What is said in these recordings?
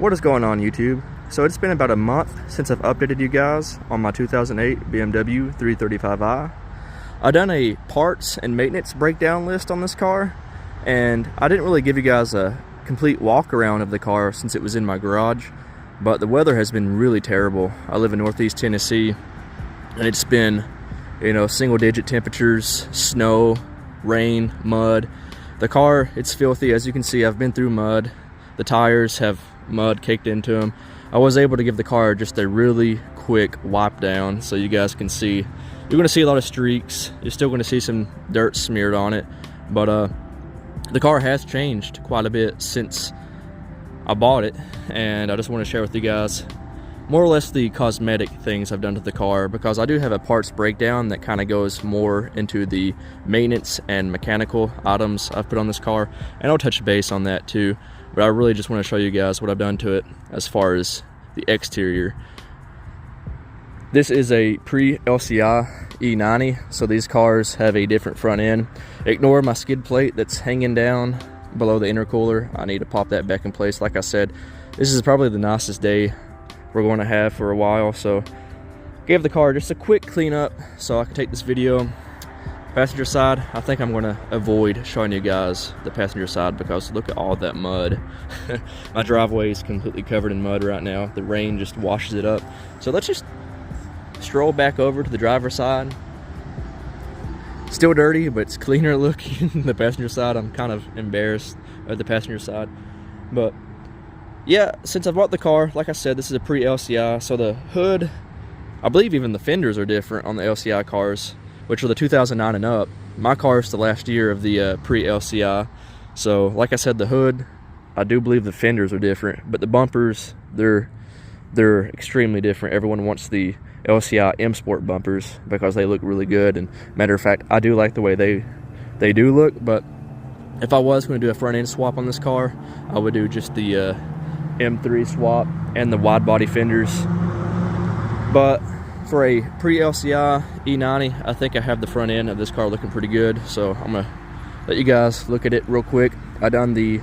What is going on, YouTube? So it's been about a month since I've updated you guys on my 2008 BMW 335i. I've done a parts and maintenance breakdown list on this car, and I didn't really give you guys a complete walk around of the car since it was in my garage, but the weather has been really terrible. I live in Northeast Tennessee, and it's been, single digit temperatures, snow, rain, mud. The car, it's filthy. As you can see, I've been through mud. The tires have mud caked into them. I was able to give the car just a really quick wipe down so you guys can see. You're going to see a lot of streaks. You're still going to see some dirt smeared on it, but the car has changed quite a bit since I bought it, and I just want to share with you guys more or less the cosmetic things I've done to the car, because I do have a parts breakdown that kind of goes more into the maintenance and mechanical items I've put on this car, and I'll touch base on that too. But I really just want to show you guys what I've done to it as far as the exterior. This is a pre-LCI E90, so these cars have a different front end. Ignore my skid plate that's hanging down below the intercooler. I need to pop that back in place. Like I said, this is probably the nicest day we're going to have for a while, so gave the car just a quick cleanup so I can take this video. Passenger side, I think I'm going to avoid showing you guys the passenger side because look at all that mud. My driveway is completely covered in mud right now. The rain just washes it up. So let's just stroll back over to the driver's side. Still dirty, but it's cleaner looking. The passenger side, I'm kind of embarrassed at the passenger side. But yeah, since I bought the car, like I said, this is a pre-LCI, so the hood, I believe even the fenders are different on the LCI cars, which are the 2009 and up. My car is the last year of the pre-LCI. So like I said, the hood, I do believe the fenders are different, but the bumpers, they're extremely different. Everyone wants the LCI M Sport bumpers because they look really good, and matter of fact, I do like the way they do look. But if I was going to do a front end swap on this car, I would do just the M3 swap and the wide body fenders. But for a pre-LCI E90, I think I have the front end of this car looking pretty good, so I'm gonna let you guys look at it real quick. I done the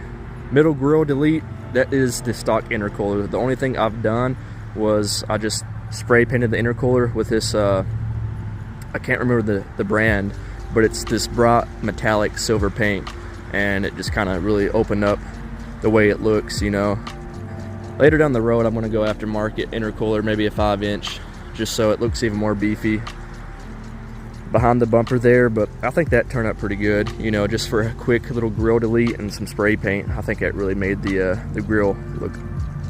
middle grille delete. That is the stock intercooler. The only thing I've done was I just spray painted the intercooler with this I can't remember the brand, but it's this bright metallic silver paint, and it just kind of really opened up the way it looks. Later down the road, I'm going to go aftermarket intercooler, maybe a 5-inch, just so it looks even more beefy behind the bumper there. But I think that turned out pretty good, just for a quick little grille delete and some spray paint. I think that really made the grille look,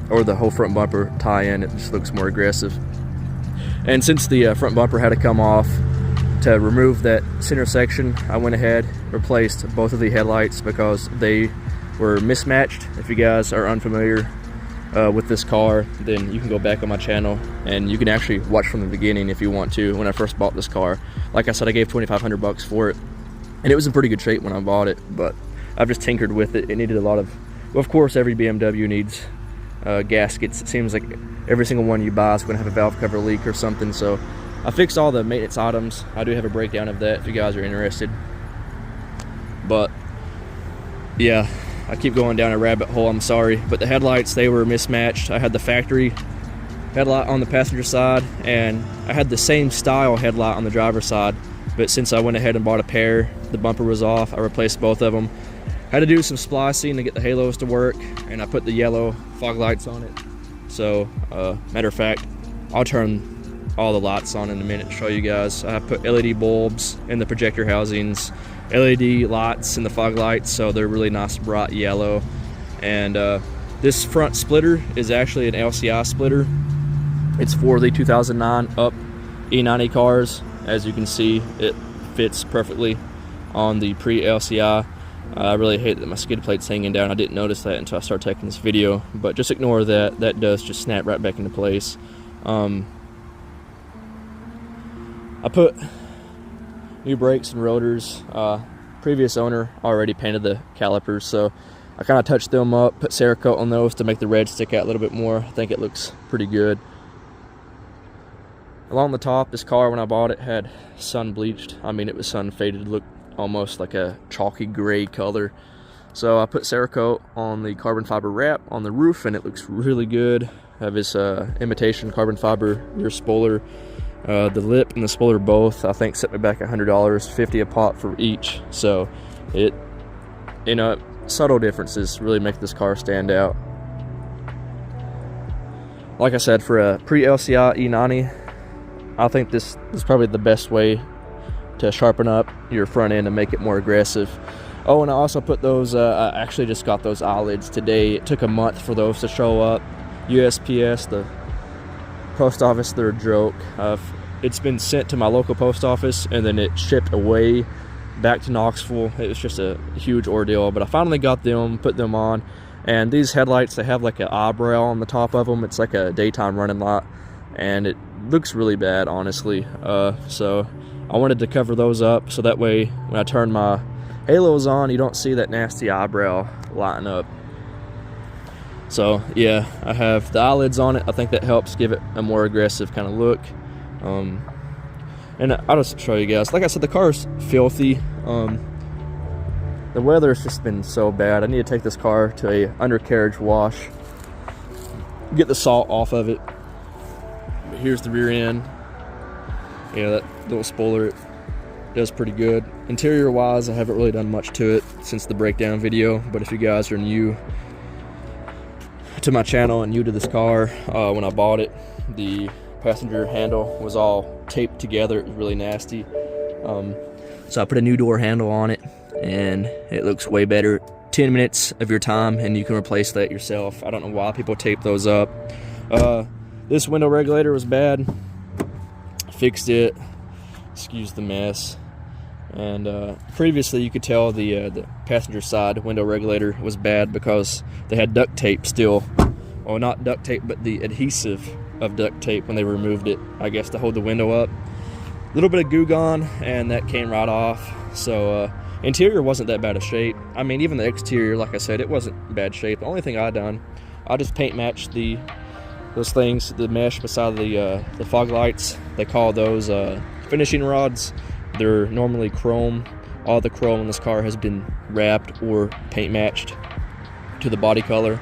or the whole front bumper tie in, it just looks more aggressive. And since the front bumper had to come off to remove that center section, I went ahead, replaced both of the headlights because they were mismatched. If you guys are unfamiliar with this car, then you can go back on my channel and you can actually watch from the beginning if you want to. When I first bought this car, like I said, I gave $2,500 for it, and it was in pretty good shape when I bought it, but I've just tinkered with it. It needed a lot of, well, of course every BMW needs gaskets. It seems like every single one you buy is going to have a valve cover leak or something, so I fixed all the maintenance items. I do have a breakdown of that if you guys are interested. But yeah, I keep going down a rabbit hole, I'm sorry, but the headlights, they were mismatched. I had the factory headlight on the passenger side, and I had the same style headlight on the driver's side, but since I went ahead and bought a pair, the bumper was off, I replaced both of them. Had to do some splicing to get the halos to work, and I put the yellow fog lights on it. So, matter of fact, I'll turn all the lights on in a minute to show you guys. I put LED bulbs in the projector housings, LED lights in the fog lights, so they're really nice bright yellow. And this front splitter is actually an LCI splitter. It's for the 2009 up E90 cars. As you can see, it fits perfectly on the pre-LCI. I really hate that my skid plate's hanging down. I didn't notice that until I started taking this video, but just ignore that. That does just snap right back into place. I put new brakes and rotors. Previous owner already painted the calipers, so I kind of touched them up, put Cerakote on those to make the red stick out a little bit more. I think it looks pretty good. Along the top, this car, when I bought it, had sun bleached. I mean, it was sun faded. It looked almost like a chalky gray color. So I put Cerakote on the carbon fiber wrap on the roof, and it looks really good. I have this imitation carbon fiber rear spoiler. The lip and the spoiler both, I think, set me back $100, $50 a pop for each. So it, subtle differences really make this car stand out. Like I said, for a pre-LCI E90, I think this is probably the best way to sharpen up your front end and make it more aggressive. Oh, and I also put those, I actually just got those eyelids today. It took a month for those to show up. USPS, the post office, they're a joke. It's been sent to my local post office, and then it shipped away back to Knoxville. It was just a huge ordeal, but I finally got them, put them on. And these headlights, they have like an eyebrow on the top of them. It's like a daytime running light, and it looks really bad, honestly. So I wanted to cover those up so that way when I turn my halos on, you don't see that nasty eyebrow lighting up. So yeah, I have the eyelids on it. I think that helps give it a more aggressive kind of look. And I'll just show you guys. Like I said, the car's filthy. The weather's just been so bad. I need to take this car to a undercarriage wash, get the salt off of it. But here's the rear end. That little spoiler, it does pretty good. Interior wise, I haven't really done much to it since the breakdown video, but if you guys are new to my channel and new to this car, when I bought it, the passenger handle was all taped together. It was really nasty. So I put a new door handle on it, and it looks way better. 10 minutes of your time and you can replace that yourself. I don't know why people tape those up. This window regulator was bad. Fixed it. Excuse the mess. And previously you could tell the passenger side window regulator was bad because they had duct tape still. Well, not duct tape, but the adhesive of duct tape when they removed it, I guess, to hold the window up. A little bit of goo gone, and that came right off. So interior wasn't that bad of shape. I mean, even the exterior, like I said, it wasn't bad shape. The only thing I done, I just paint matched those things, the mesh beside the fog lights. They call those finishing rods. They're normally chrome. All the chrome in this car has been wrapped or paint matched to the body color.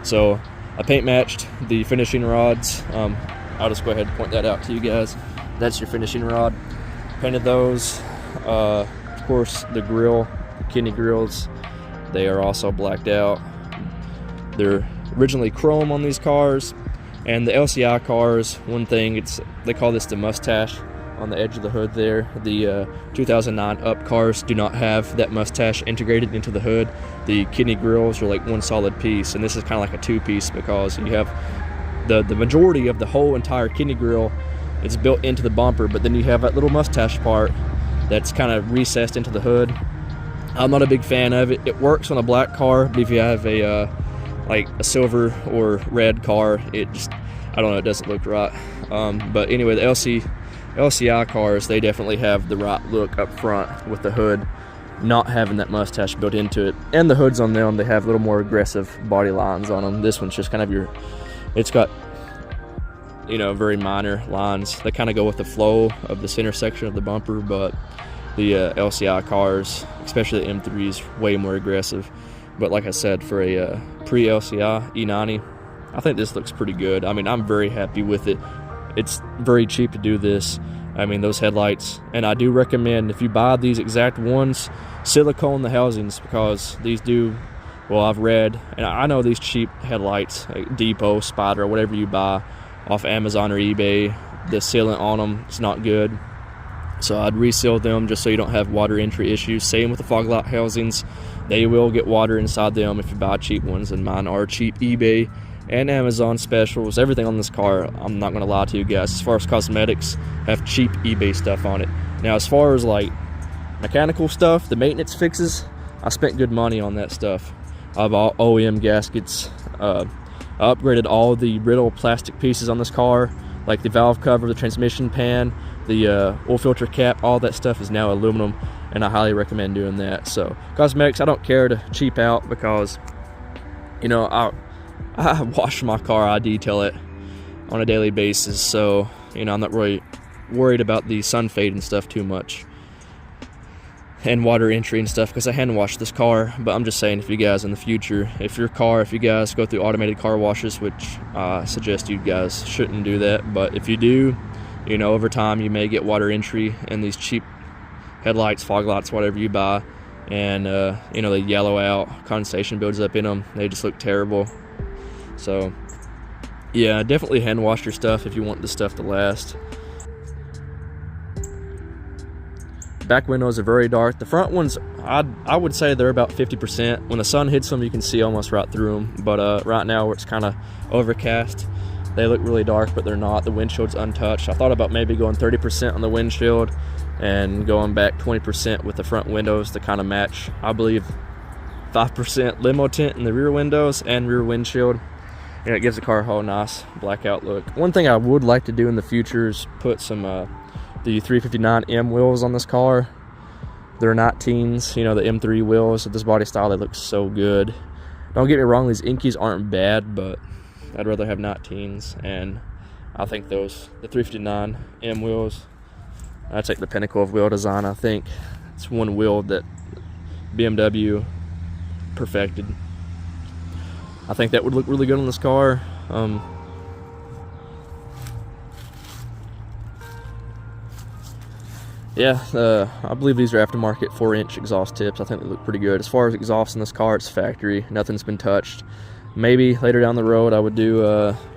So I paint matched the finishing rods. I'll just go ahead and point that out to you guys. That's your finishing rod. Painted those. Of course, the grill, the kidney grills, they are also blacked out. They're originally chrome on these cars. And the LCI cars, one thing, they call this the mustache on the edge of the hood there. The 2009 up cars do not have that mustache integrated into the hood. The kidney grills are like one solid piece, and this is kind of like a two-piece because you have the majority of the whole entire kidney grill. It's built into the bumper, but then you have that little mustache part that's kind of recessed into the hood. I'm not a big fan of it. It works on a black car, but if you have a like a silver or red car, it just, I don't know, it doesn't look right. But anyway, the LCI cars, they definitely have the right look up front with the hood not having that mustache built into it. And the hoods on them, they have a little more aggressive body lines on them. This one's just kind of it's got, very minor lines. They kind of go with the flow of the center section of the bumper, but the LCI cars, especially the M3, is way more aggressive. But like I said, for a pre-LCI E90, I think this looks pretty good. I mean, I'm very happy with it. It's very cheap to do this. I mean, those headlights, and I do recommend, if you buy these exact ones, silicone the housings, because these do, well, I've read, and I know these cheap headlights, like Depot, Spider, whatever you buy off Amazon or eBay, the sealant on them is not good. So I'd reseal them just so you don't have water entry issues. Same with the fog light housings. They will get water inside them if you buy cheap ones, and mine are cheap eBay and Amazon specials. Everything on this car, I'm not going to lie to you guys, as far as cosmetics, have cheap eBay stuff on it. Now, as far as like mechanical stuff, the maintenance fixes, I spent good money on that stuff. I bought OEM gaskets. I upgraded all the brittle plastic pieces on this car, like the valve cover, the transmission pan, the oil filter cap. All that stuff is now aluminum, and I highly recommend doing that. So cosmetics, I don't care to cheap out because, I wash my car, I detail it on a daily basis, so I'm not really worried about the sun fade and stuff too much. and water entry and stuff, because I hand washed this car. But I'm just saying, if you guys in the future, if you guys go through automated car washes, which I suggest you guys shouldn't do that, but if you do, you know, over time you may get water entry in these cheap headlights, fog lights, whatever you buy, and you know, they yellow out, condensation builds up in them, they just look terrible. So yeah, definitely hand wash your stuff if you want this stuff to last. Back windows are very dark. The front ones, I would say they're about 50%. When the sun hits them, you can see almost right through them. But right now, where it's kind of overcast, they look really dark, but they're not. The windshield's untouched. I thought about maybe going 30% on the windshield and going back 20% with the front windows to kind of match, I believe, 5% limo tint in the rear windows and rear windshield. And it gives the car a whole nice blackout look. One thing I would like to do in the future is put some the 359M wheels on this car. They're 19s, you know, the M3 wheels of this body style. They look so good. Don't get me wrong, these Inkies aren't bad, but I'd rather have 19s. And I think the 359M wheels, that's like the pinnacle of wheel design. I think it's one wheel that BMW perfected. I think that would look really good on this car. Yeah, I believe these are aftermarket 4-inch exhaust tips. I think they look pretty good. As far as exhaust in this car, it's factory. Nothing's been touched. Maybe later down the road I would do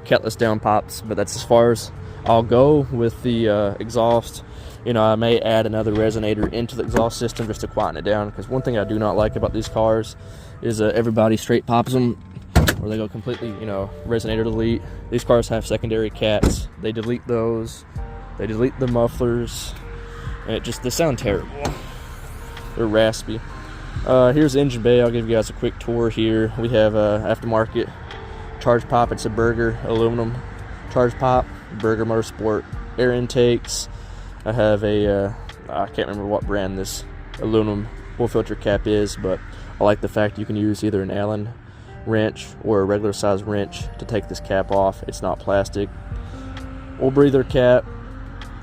catless downpipes, but that's as far as I'll go with the exhaust. You know, I may add another resonator into the exhaust system just to quieten it down, because one thing I do not like about these cars is everybody straight pops them, or they go completely, you know, resonator delete. These cars have secondary cats. They delete those. They delete the mufflers. And they sound terrible. They're raspy. Here's the engine bay. I'll give you guys a quick tour here. We have aftermarket charge pipe. It's a Berger aluminum charge pipe. Berger Motorsport air intakes. I have a I can't remember what brand this aluminum oil filter cap is, but I like the fact you can use either an Allen wrench or a regular size wrench to take this cap off. It's not plastic. Oil breather cap.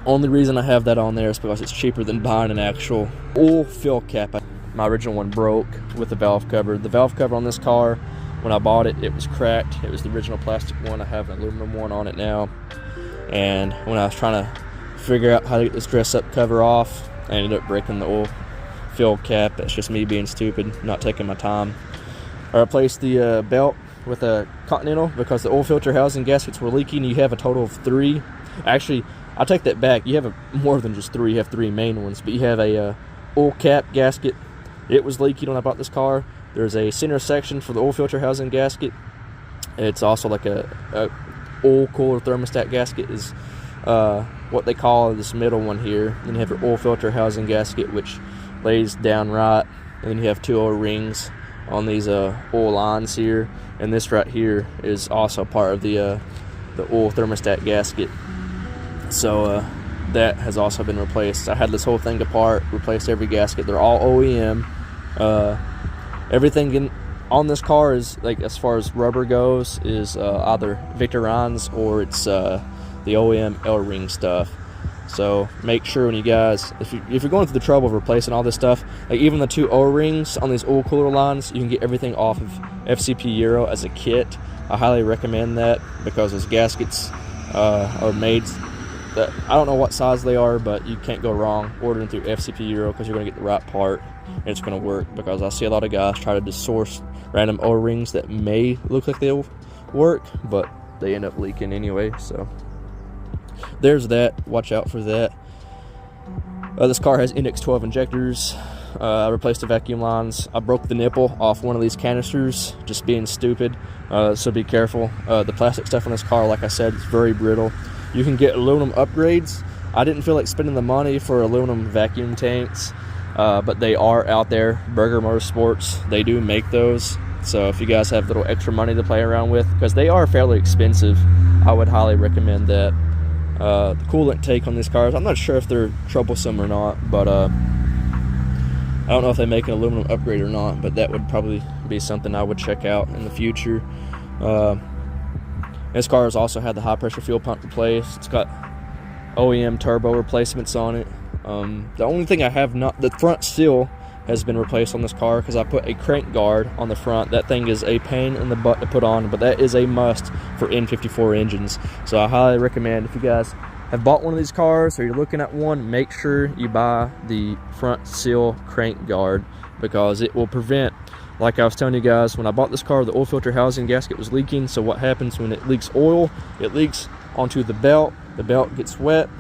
Only reason I have that on there is because it's cheaper than buying an actual oil fill cap. My original one broke with the valve cover. The valve cover on this car, when I bought it, it was cracked. It was the original plastic one. I have an aluminum one on it now. And when I was trying to figure out how to get this dress up cover off, I ended up breaking the oil fill cap. That's just me being stupid, not taking my time. I replaced the belt with a Continental because the oil filter housing gaskets were leaking. You have a total of 3. Actually, I take that back. You have more than just 3. You have 3 main ones, but you have a oil cap gasket. It was leaking when I bought this car. There's a center section for the oil filter housing gasket. It's also like a oil cooler thermostat gasket is what they call this middle one here. Then you have your oil filter housing gasket, which lays down right, and then you have 2 oil rings on these oil lines here, and this right here is also part of the oil thermostat gasket. So that has also been replaced. I had this whole thing apart, replaced every gasket. They're all OEM. Everything on this car is, like, as far as rubber goes, is either Victorines or it's the OEM L-ring stuff. So make sure when you guys, if you're going through the trouble of replacing all this stuff, like even the 2 O-rings on these oil cooler lines, you can get everything off of FCP Euro as a kit. I highly recommend that because those gaskets are made that, I don't know what size they are, but you can't go wrong ordering through FCP Euro because you're going to get the right part and it's going to work. Because I see a lot of guys try to just source random O-rings that may look like they'll work, but they end up leaking anyway. So there's that. Watch out for that. This car has Index 12 injectors. I replaced the vacuum lines. I broke the nipple off one of these canisters, just being stupid. So be careful. The plastic stuff on this car, like I said, is very brittle. You can get aluminum upgrades. I didn't feel like spending the money for aluminum vacuum tanks, but they are out there. Berger Motorsports, they do make those. So if you guys have a little extra money to play around with, because they are fairly expensive, I would highly recommend that. The coolant take on these cars, I'm not sure if they're troublesome or not, but I don't know if they make an aluminum upgrade or not, but that would probably be something I would check out in the future. This car has also had the high pressure fuel pump replaced. It's got OEM turbo replacements on it. The only thing I have not, the front seal has been replaced on this car because I put a crank guard on the front. That thing is a pain in the butt to put on, but that is a must for N54 engines. So I highly recommend, if you guys have bought one of these cars or you're looking at one, make sure you buy the front seal crank guard, because it will prevent, like I was telling you guys, when I bought this car, the oil filter housing gasket was leaking. So what happens when it leaks oil? It leaks onto the belt gets wet,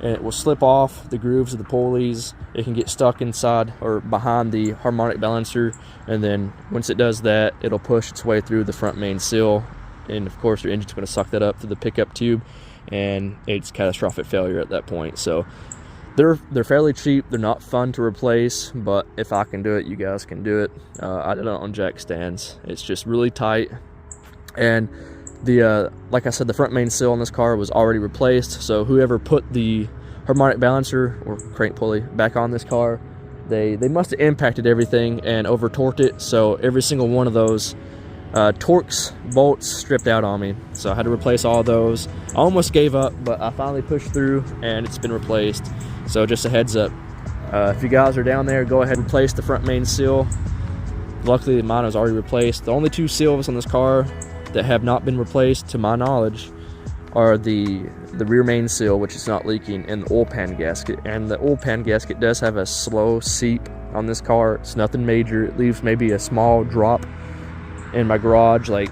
and it will slip off the grooves of the pulleys. It can get stuck inside or behind the harmonic balancer, and then once it does that, it'll push its way through the front main seal, and of course your engine's going to suck that up through the pickup tube, and it's catastrophic failure at that point. So they're fairly cheap. They're not fun to replace, but if I can do it, you guys can do it. I did it on jack stands. It's just really tight, and the like I said, the front main seal on this car was already replaced. So whoever put the harmonic balancer or crank pulley back on this car, they must have impacted everything and over torqued it. So every single one of those Torx bolts stripped out on me, so I had to replace all those. I almost gave up, but I finally pushed through and it's been replaced. So just a heads up, if you guys are down there, go ahead and replace the front main seal. Luckily mine was already replaced. The only two seals on this car that have not been replaced to my knowledge are the rear main seal, which is not leaking, and the oil pan gasket. And the oil pan gasket does have a slow seep on this car. It's nothing major. It leaves maybe a small drop in my garage, like,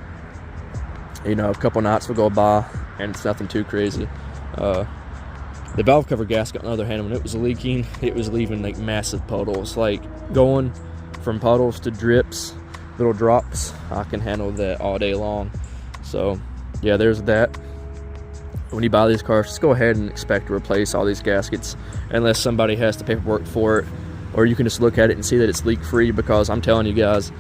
you know, a couple nights will go by and it's nothing too crazy. The valve cover gasket, on the other hand, when it was leaking, it was leaving like massive puddles, like going from puddles to drips, little drops. I can handle that all day long. So yeah, there's that. When you buy these cars, just go ahead and expect to replace all these gaskets unless somebody has the paperwork for it, or you can just look at it and see that it's leak free, because I'm telling you guys,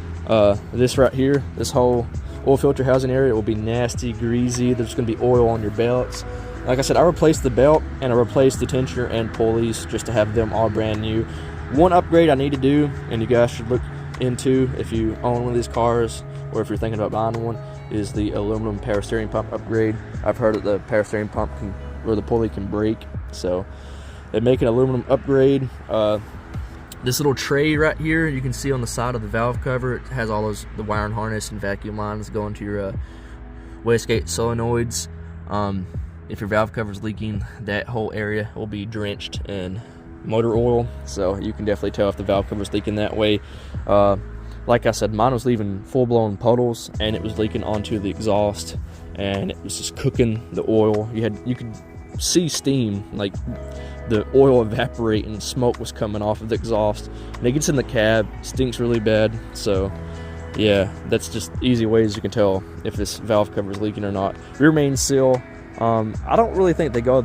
this right here, this whole oil filter housing area will be nasty, greasy. There's going to be oil on your belts. Like I said, I replaced the belt and I replaced the tensioner and pulleys just to have them all brand new. One upgrade I need to do, and you guys should look into if you own one of these cars or if you're thinking about buying one, is the aluminum power steering pump upgrade. I've heard that the power steering pump can, or the pulley can break, so they make an aluminum upgrade. This little tray right here, you can see on the side of the valve cover, it has all those, the wiring harness and vacuum lines going to your wastegate solenoids. If your valve cover is leaking, that whole area will be drenched in motor oil, so you can definitely tell if the valve cover is leaking that way. Like I said, mine was leaving full-blown puddles, and it was leaking onto the exhaust, and it was just cooking the oil. You could see steam, like the oil evaporate, and smoke was coming off of the exhaust, and it gets in the cab, stinks really bad. So yeah, that's just easy ways you can tell if this valve cover is leaking or not. Rear main seal, I don't really think they go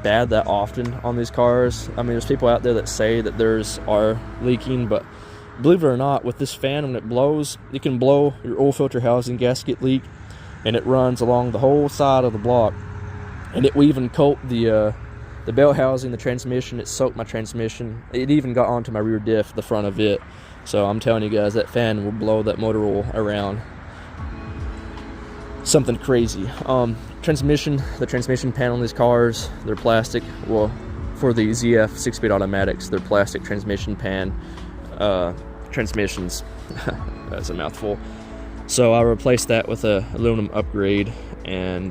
bad that often on these cars. I mean, there's people out there that say that theirs are leaking, but believe it or not, with this fan, when it blows, it can blow your oil filter housing gasket leak, and it runs along the whole side of the block, and it will even coat the belt housing, the transmission. It soaked my transmission. It even got onto my rear diff, the front of it. So I'm telling you guys, that fan will blow that motor oil around. Something crazy. The transmission panel on these cars, they're plastic. Well, for the ZF 6-speed automatics, they're plastic transmission pan transmissions. That's a mouthful. So I replaced that with a aluminum upgrade, and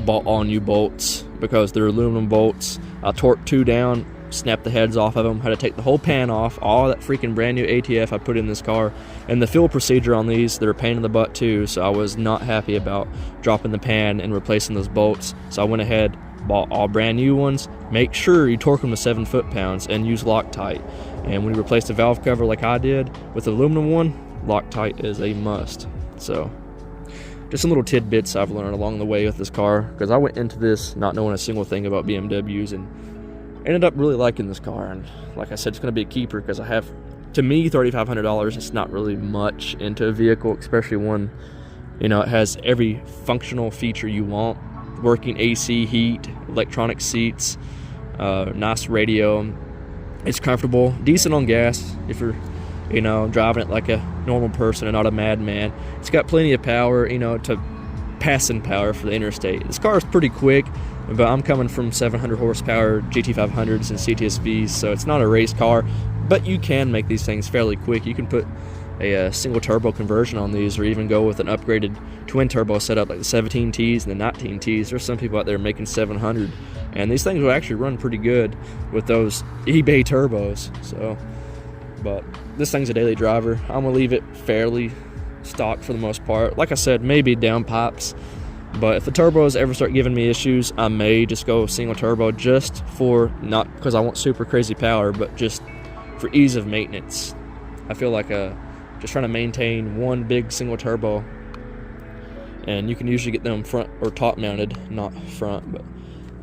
bought all new bolts because they're aluminum bolts. I torqued 2 down, snapped the heads off of them, had to take the whole pan off, all that freaking brand new ATF I put in this car. And the fill procedure on these, they're a pain in the butt too, so I was not happy about dropping the pan and replacing those bolts. So I went ahead, bought all brand new ones. Make sure you torque them to 7 foot-pounds and use Loctite. And when you replace the valve cover like I did with the aluminum one, Loctite is a must. So just some little tidbits I've learned along the way with this car, because I went into this not knowing a single thing about BMWs and ended up really liking this car. And like I said, it's going to be a keeper, because I have, to me, $3,500, it's not really much into a vehicle, especially one, you know, it has every functional feature you want. Working AC, heat, electronic seats, nice radio. It's comfortable, decent on gas if you're, you know, driving it like a normal person and not a madman. It's got plenty of power, you know, to passing power for the interstate. This car is pretty quick, but I'm coming from 700 horsepower GT500s and CTSVs, so it's not a race car, but you can make these things fairly quick. You can put a single turbo conversion on these, or even go with an upgraded twin turbo setup like the 17Ts and the 19Ts. There's some people out there making 700, and these things will actually run pretty good with those eBay turbos. So, but this thing's a daily driver. I'm gonna leave it fairly stock for the most part. Like I said, maybe downpipes, but if the turbos ever start giving me issues, I may just go single turbo, just for, not because I want super crazy power, but just for ease of maintenance. I feel like just trying to maintain one big single turbo, and you can usually get them front or top mounted, not front, but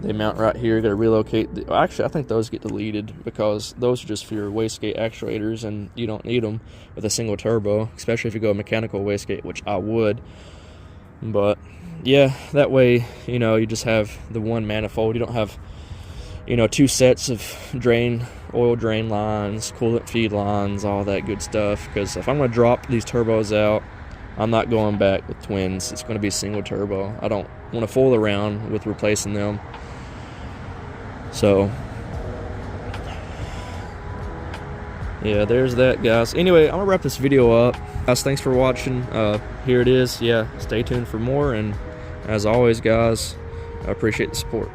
they mount right here. You gotta relocate actually I think those get deleted, because those are just for your wastegate actuators, and you don't need them with a single turbo, especially if you go mechanical wastegate, which I would. But yeah, that way, you know, you just have the one manifold. You don't have, you know, two sets of oil drain lines, coolant feed lines, all that good stuff. Because if I'm going to drop these turbos out, I'm not going back with twins. It's going to be single turbo. I don't want to fool around with replacing them. So yeah, there's that, guys. Anyway, I'm gonna wrap this video up. Guys, thanks for watching. Here it is. Yeah, stay tuned for more, and as always, guys, I appreciate the support.